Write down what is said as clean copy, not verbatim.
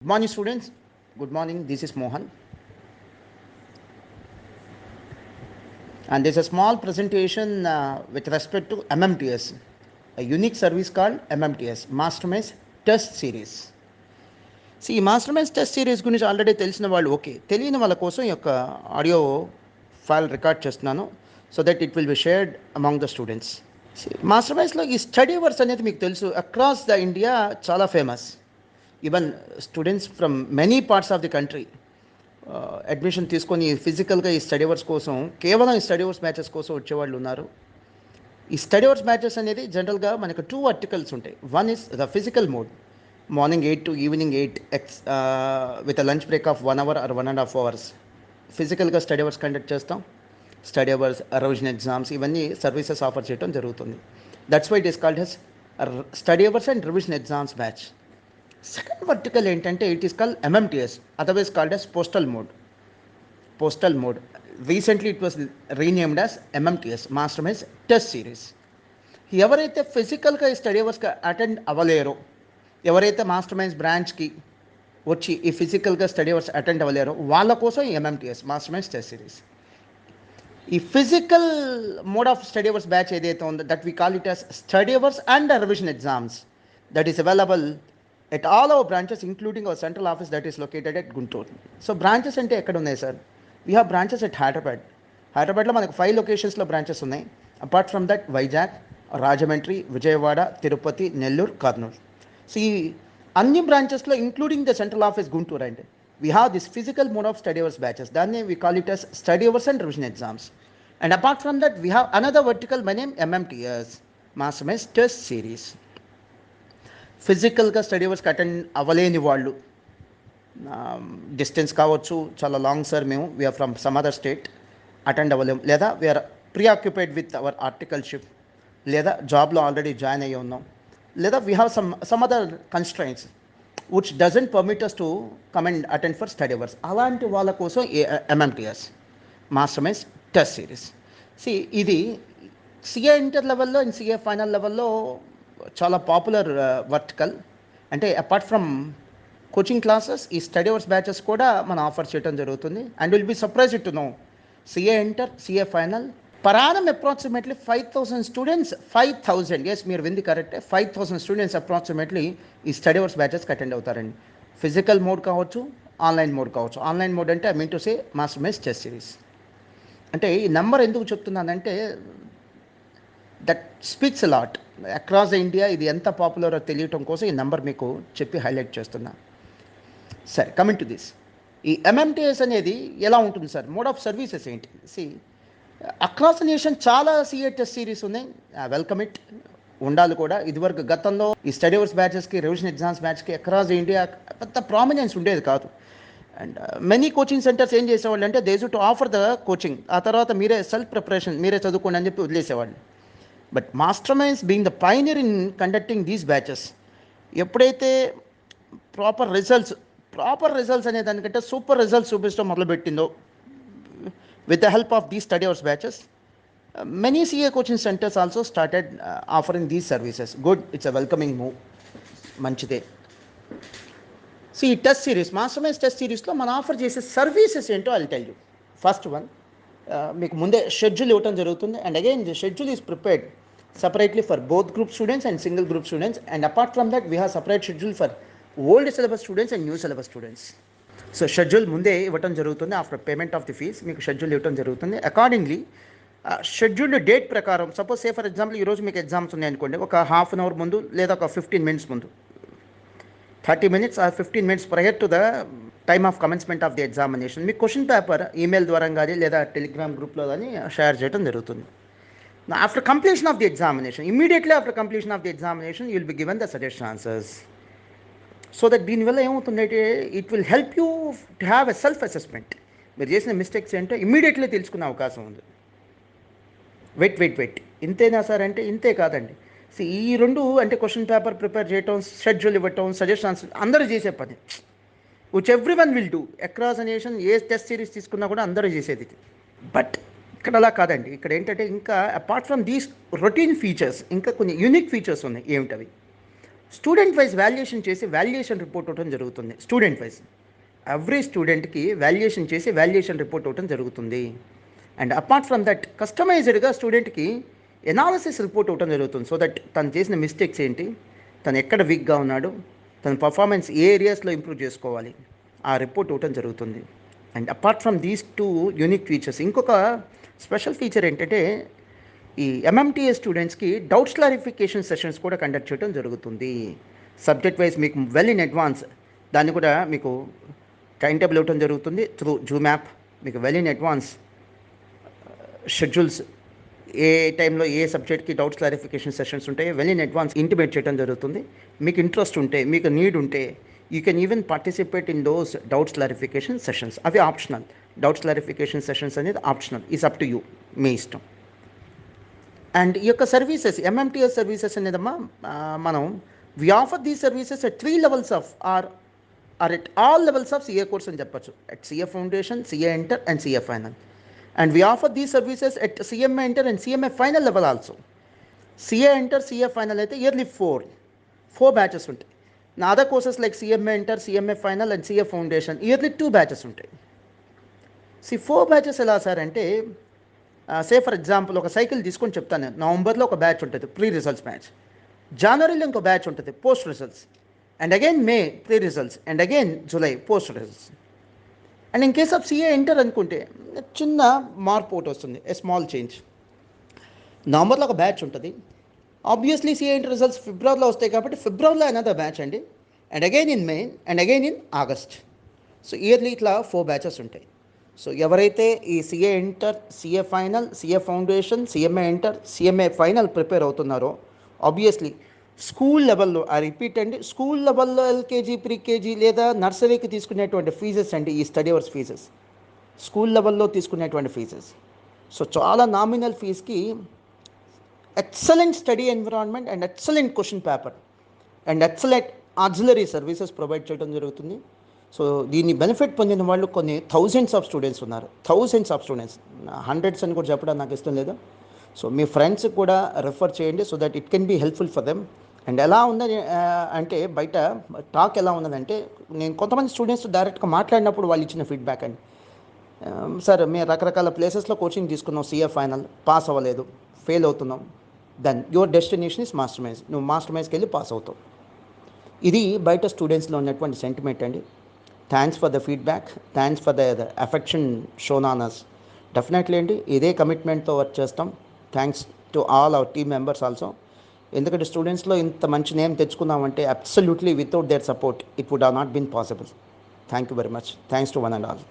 Good morning, students. Good morning. This is Mohan, and there's a small presentation with respect to MMTS, a unique service called MMTS, Mastermind Test Series. ఈ Mastermind test series గురించి already తెలిసిన వాళ్ళు okay, తెలియని వాళ్ళ కోసం ఈ యొక్క audio file record చేస్తున్నాను so that it will be shared among the students. మాస్టర్మైజ్లో ఈ స్టడీ అవర్స్ అనేది మీకు తెలుసు అక్రాస్ ద ఇండియా చాలా famous. Even students from many parts of the country admission తీసుకొని ఫిజికల్గా ఈ స్టడీ అవర్స్ కోసం కేవలం ఈ స్టడీ అవర్స్ మ్యాచెస్ కోసం వచ్చేవాళ్ళు ఉన్నారు. ఈ స్టడీ అవర్స్ మ్యాచెస్ అనేది జనరల్గా మనకు 2 వర్టికల్స్ ఉంటాయి. One is the physical mode, morning 8 to evening 8 with a lunch break of 1 hour or 1.5 hours ఫిజికల్గా స్టడీ అవర్స్ కండక్ట్ చేస్తాం. స్టడీ అవర్స్, రివిజన్ ఎగ్జామ్స్ ఇవన్నీ సర్వీసెస్ ఆఫర్ చేయడం జరుగుతుంది. That's why it is called as study hours and revision exams batch. Second vertical ఏంటంటే it is called MMTS, otherwise called as postal mode. Recently it was renamed as MMTS, మాస్టర్మైజ్ test series. ఎవరైతే ఫిజికల్గా ఈ study అవర్స్కి attend అవ్వలేరో, ఎవరైతే మాస్టర్మైజ్ బ్రాంచ్కి వచ్చి ఈ ఫిజికల్గా స్టడీ అవర్స్ అటెండ్ అవ్వలేరో వాళ్ళ కోసం ఈ MMTS, మాస్టర్మైజ్ టెస్ట్ సిరీస్. ఈ physical mode of study hours batch ఏదైతే ఉందో that we call it as study hours and revision exams, that is available at all our branches including our central office that is located at Guntur. So branches ante ekkada unnai sir? We have branches at Hyderabad lo manaku 5 locations lo branches unnai. Apart from that Vizag, Rajahmundry, Vijayawada, Tirupati, Nellore, Kurnool. See, anni branches lo including the central office Guntur ante we have this physical mode of study hours batches. Danne we call it as study hours and revision exams. And apart from that we have another vertical by name MMTS, Mastermind Test Series. ఫిజికల్గా study అవర్స్కి attend అవ్వలేని వాళ్ళు, distance కావచ్చు, చాలా long sir, మేము we're from some other state, attend అవ్వలేము, లేదా we're preoccupied with our articleship, లేదా జాబ్లో ఆల్రెడీ జాయిన్ అయ్యి ఉన్నాం, లేదా we have some other constraints which doesn't permit us to come and attend for study hours. అలాంటి వాళ్ళ కోసం MMTS, మాస్టర్మైజ్ టెస్ట్ సిరీస్. ఇది సిఏ ఇంటర్ లెవెల్లో అండ్ సిఏ ఫైనల్ లెవెల్లో చాలా పాపులర్ వర్టికల్. అంటే అపార్ట్ ఫ్రమ్ కోచింగ్ క్లాసెస్ ఈ స్టడీ అవర్స్ బ్యాచెస్ కూడా మనం ఆఫర్ చేయడం జరుగుతుంది. And will be surprised to know CA inter, CA final per annum approximately 5,000 students, 5,000, yes మీరు వింది కరెక్టే, 5,000 స్టూడెంట్స్ అప్రాక్సిమేట్లీ ఈ స్టడీ అవర్స్ బ్యాచెస్కి అటెండ్ అవుతారండి. ఫిజికల్ మోడ్ కావచ్చు, ఆన్లైన్ మోడ్ కావచ్చు. ఆన్లైన్ మోడ్ అంటే I mean to say Mastermind test series. అంటే ఈ నెంబర్ ఎందుకు చెప్తున్నానంటే that speaks lot across the India. ఇది ఎంత పాపులరో తెలియటం కోసం ఈ నెంబర్ మీకు చెప్పి హైలైట్ చేస్తున్నా. సరే, కమింగ్ టు దిస్, ఈ MMTS అనేది ఎలా ఉంటుంది సార్? మోడ్ ఆఫ్ సర్వీసెస్ ఏంటి? అక్రాస్ ద నేషన్ చాలా సిఏ టెస్ట్ సిరీస్ ఉన్నాయి. వెల్కమ్ ఇట్, ఉండాలి కూడా. ఇదివరకు గతంలో ఈ స్టడీ అవర్స్ బ్యాచెస్కి, రివిజన్ ఎగ్జామ్స్ బ్యాచ్కి అక్రాస్ ద ఇండియా పెద్ద ప్రామినెన్స్ ఉండేది కాదు. అండ్ మెనీ కోచింగ్ సెంటర్స్ ఏం చేసేవాళ్ళు అంటే they to offer the coaching, ఆ తర్వాత మీరే సెల్ఫ్ ప్రిపరేషన్, మీరే చదువుకోండి అని చెప్పి వదిలేసేవాళ్ళు. But Mastermind being the pioneer in conducting these batches, ఎప్పుడైతే ప్రాపర్ రిజల్ట్స్ అనే దానికంటే సూపర్ రిజల్ట్స్ చూపించడం మొదలుపెట్టిందో with the help of these study hours batches, many CA coaching centres also started offering these services. Good, it's a welcoming move, మంచిదే. ఈ test series, మాస్టర్మైజ్ test సిరీస్లో మనం offer చేసే సర్వీసెస్ ఏంటో I will tell you. First one, మీకు ముందే schedule ఇవ్వడం జరుగుతుంది. And again the schedule is prepared separately for both group students and single group students. And apart from that we have separate schedule for old syllabus students and new syllabus students. So schedule ముందే ఇవ్వటం జరుగుతుంది. After payment of the fees మీకు schedule ఇవ్వటం జరుగుతుంది. Accordingly schedule date ప్రకారం, suppose say for example ఈరోజు మీకు exams ఉన్నాయి అనుకోండి, ఒక హాఫ్ అన్ అవర్ ముందు లేదా ఒక 15 minutes ముందు, 30 minutes or 15 minutes prior to the time of commencement of the examination మీకు క్వశ్చన్ పేపర్ ఈమెయిల్ ద్వారా కానీ లేదా టెలిగ్రామ్ గ్రూప్లో కానీ షేర్ చేయడం జరుగుతుంది. After completion of the examination, immediately after completion of the examination, you will be given the suggestion answers. So that దీనివల్ల ఏమవుతుందంటే it will help you to have a self assessment. మీరు చేసిన mistakes ఏంటో immediately తెలుసుకునే అవకాశం ఉంది. Wait ఇంతేనా sir అంటే ఇంతే కాదండి. ఈ రెండు అంటే క్వశ్చన్ పేపర్ ప్రిపేర్ చేయటం, షెడ్యూల్ ఇవ్వటం, సజెషన్ ఆన్సర్ అందరూ చేసే పని, which every one will do. Across the nation A test series తీసుకున్నా కూడా అందరూ చేసేది. బట్ ఇక్కడ అలా కాదండి. ఇక్కడ ఏంటంటే ఇంకా apart from these routine features ఇంకా కొన్ని యూనిక్ ఫీచర్స్ ఉన్నాయి. ఏమిటవి? స్టూడెంట్ వైజ్ వాల్యుయేషన్ చేసి వాల్యుయేషన్ రిపోర్ట్ ఇవ్వడం జరుగుతుంది. స్టూడెంట్ వైజ్ ఎవ్రీ స్టూడెంట్కి వాల్యుయేషన్ చేసి వాల్యుయేషన్ రిపోర్ట్ ఇవ్వడం జరుగుతుంది. అండ్ అపార్ట్ ఫ్రమ్ దట్ కస్టమైజ్డ్గా స్టూడెంట్కి ఎనాలిసిస్ రిపోర్ట్ ఇవ్వడం జరుగుతుంది. సో దట్ తను చేసిన మిస్టేక్స్ ఏంటి, తను ఎక్కడ వీక్గా ఉన్నాడు, తన పర్ఫార్మెన్స్ ఏ ఏరియాస్లో ఇంప్రూవ్ చేసుకోవాలి, ఆ రిపోర్ట్ ఇవ్వడం జరుగుతుంది. And apart from these two unique features ఇంకొక స్పెషల్ ఫీచర్ ఏంటంటే ఈ ఎంఎంటీఎస్ స్టూడెంట్స్కి డౌట్స్ క్లారిఫికేషన్ సెషన్స్ కూడా కండక్ట్ చేయడం జరుగుతుంది. సబ్జెక్ట్ వైజ్ మీకు వెల్ ఇన్ అడ్వాన్స్ దాన్ని కూడా మీకు టైం టేబుల్ ఇవ్వడం జరుగుతుంది త్రూ జూమ్ యాప్. మీకు వెల్ ఇన్ అడ్వాన్స్ షెడ్యూల్స్ ఏ టైంలో ఏ సబ్జెక్ట్కి డౌట్స్ క్లారిఫికేషన్ సెషన్స్ ఉంటాయి వెల్ ఇన్ అడ్వాన్స్ ఇంటిమేట్ చేయడం జరుగుతుంది. మీకు ఇంట్రెస్ట్ ఉంటే, మీకు నీడ్ ఉంటే you can even participate in those doubts clarification sessions. అవి ఆప్షనల్. డౌట్స్ క్లారిఫికేషన్ సెషన్స్ అనేది optional, is up to you, మీ ఇష్టం. అండ్ ఈ యొక్క సర్వీసెస్ ఎంఎంటీఎస్ సర్వీసెస్ అనేదమ్మా మనం we offer these services at 3 levels of or at all levels of CA course అని చెప్పచ్చు. At CA foundation, CA inter and CA final. And we offer these services at CMA Inter and CMA Final level also. CA Inter, CA Final అయితే yearly 4 batches ఉంటాయి. నా other courses like CMA Inter, CMA Final and CA Foundation yearly 2 batches ఉంటాయి. 4 batches ఎలా sir అంటే సే for example ఒక cycle తీసుకొని చెప్తాను నేను. నవంబర్లో ఒక బ్యాచ్ ఉంటుంది, ప్రీ రిజల్ట్స్ బ్యాచ్. జనవరిలో ఇంకో బ్యాచ్ ఉంటుంది, post results. And again May pre results. And again July post results. And in case of CA inter అనుకుంటే చిన్న మార్పు ఒకటి వస్తుంది, ఏ స్మాల్ చేంజ్. నవంబర్లో ఒక బ్యాచ్ ఉంటుంది. ఆబ్వియస్లీ సిఏ ఇంటర్ రిజల్ట్స్ ఫిబ్రవరిలో వస్తాయి కాబట్టి ఫిబ్రవరిలో అనదర్ బ్యాచ్ అండి. And again in May and again in August. So yearly ఇట్లా 4 బ్యాచెస్ ఉంటాయి. సో ఎవరైతే ఈ CA inter, CA final, CA foundation, CMA inter, CMA final prepare అవుతున్నారో ఆబ్వియస్లీ స్కూల్ లెవెల్లో, ఆ రిపీట్ అండి, స్కూల్ లెవెల్లో ఎల్కేజీ, ప్రీకేజీ లేదా నర్సరీకి తీసుకునేటువంటి ఫీజెస్ అండి ఈ స్టడీ అవర్స్ ఫీజెస్. స్కూల్ లెవెల్లో తీసుకునేటువంటి ఫీజెస్. సో చాలా నామినల్ ఫీజ్కి excellent study environment and excellent question paper and excellent auxiliary services provide చేయడం జరుగుతుంది. సో దీన్ని బెనిఫిట్ పొందిన వాళ్ళు కొన్ని థౌజండ్స్ ఆఫ్ స్టూడెంట్స్ ఉన్నారు. థౌజండ్స్ ఆఫ్ స్టూడెంట్స్, హండ్రెడ్స్ అని కూడా చెప్పడం నాకు ఇష్టం లేదు. సో మీ ఫ్రెండ్స్కి కూడా రెఫర్ చేయండి so that it can be helpful for them. And ఎలా ఉందని అంటే బయట టాక్ ఎలా ఉన్నదంటే, నేను కొంతమంది స్టూడెంట్స్ డైరెక్ట్గా మాట్లాడినప్పుడు వాళ్ళు ఇచ్చిన ఫీడ్బ్యాక్ అండి, సార్ మేము రకరకాల ప్లేసెస్లో కోచింగ్ తీసుకున్నాం, సిఏ ఫైనల్ పాస్ అవ్వలేదు, ఫెయిల్ అవుతున్నాం. Then your destination is Mastermind, నువ్వు మాస్టర్ మైజ్కి వెళ్ళి పాస్ అవుతావు. ఇది బయట స్టూడెంట్స్లో ఉన్నటువంటి సెంటిమెంట్ అండి. Thanks for the feedback, thanks for the affection shown on us. Definitely అండి ఇదే కమిట్మెంట్తో వర్క్ చేస్తాం. Thanks to all our team members also. ఎందుకంటే స్టూడెంట్స్లో ఇంత మంచి నేమ్ తెచ్చుకున్నామంటే absolutely without their support it would have not been possible. Thank you very much. Thanks to one and all.